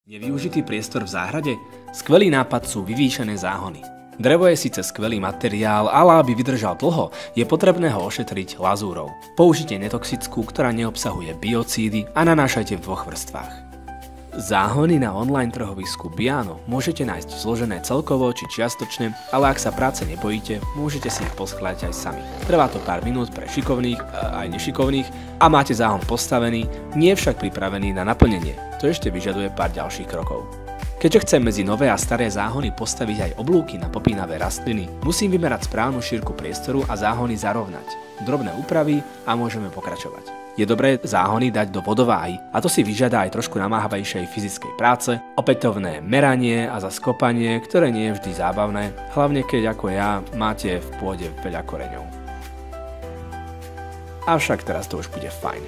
Nevyužitý priestor v záhrade? Skvelý nápad sú vyvýšené záhony. Drevo je síce skvelý materiál, ale aby vydržal dlho, je potrebné ho ošetriť lazúrou. Použite netoxickú, ktorá neobsahuje biocídy a nanášajte v 2 vrstvách. Záhony na online trhovisku Biano môžete nájsť zložené celkovo či čiastočne, ale ak sa práce nebojíte, môžete si ich poskladať aj sami. Trvá to pár minút pre šikovných aj nešikovných a máte záhon postavený, nie však pripravený na naplnenie. To ešte vyžaduje pár ďalších krokov. Keďže chcem medzi nové a staré záhony postaviť aj oblúky na popínavé rastliny, musím vymerať správnu šírku priestoru a záhony zarovnať. Drobné úpravy a môžeme pokračovať. Je dobré záhony dať do vodováhy a to si vyžiada aj trošku namáhavejšej fyzickej práce, opätovné meranie a zaskopanie, ktoré nie je vždy zábavné, hlavne keď ako ja máte v pôde veľa koreňov. Avšak teraz to už bude fajn.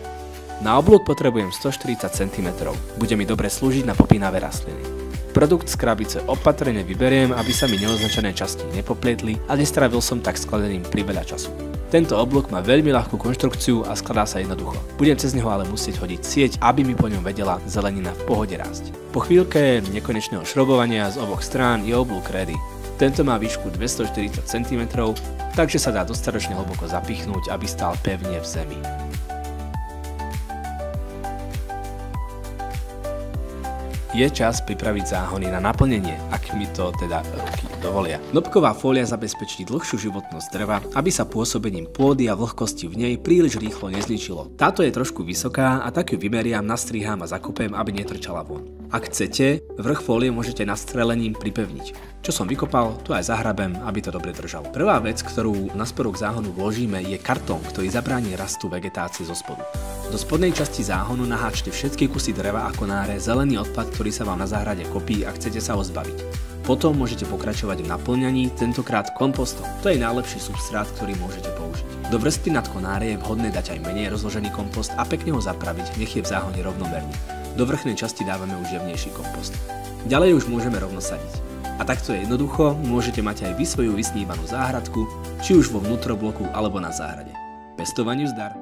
Na oblúk potrebujem 140 cm, bude mi dobre slúžiť na popínavé rastliny. Produkt z krabice opatrne vyberiem, aby sa mi neoznačené časti nepoplietli a nestravil som tak skladením priveľa času. Tento oblúk má veľmi ľahkú konštrukciu a skladá sa jednoducho. Budem cez neho ale musieť hodiť sieť, aby mi po ňom vedela zelenina v pohode rásť. Po chvíľke nekonečného šrobovania z oboch strán je oblúk ready. Tento má výšku 240 cm, takže sa dá dostatočne hlboko zapichnúť, aby stál pevne v zemi. Je čas pripraviť záhony na naplnenie, ak mi to teda ruky dovolia. Nopková fólia zabezpečí dlhšiu životnosť dreva, aby sa pôsobením pôdy a vlhkosti v nej príliš rýchlo nezničilo. Táto je trošku vysoká a tak ju vymeriam, nastrihám a zakopem, aby netrčala von. Ak chcete, vrch fólie môžete nastrelením pripevniť. Čo som vykopal, tu aj zahrabem, aby to dobre držalo. Prvá vec, ktorú na sporu k záhonu vložíme, je kartón, ktorý zabráni rastu vegetácie zo spodu. Do spodnej časti záhonu naháčte všetky kusy dreva a konáre, zelený odpad, ktorý sa vám na záhrade kopí a chcete sa ho zbaviť. Potom môžete pokračovať v naplňaní, tentokrát kompostom. To je najlepší substrát, ktorý môžete použiť. Do vrstvy nad konáre je vhodné dať aj menej rozložený kompost a pekne ho zapraviť, nech je v záhone rovnomerný. Do vrchnej časti dávame už jemnejší kompost. Ďalej už môžeme rovno sadiť. A takto je jednoducho, môžete mať aj vy svoju vysnívanú záhradku, či už vo vnútrobloku alebo na záhrade. Pestovaniu zdar!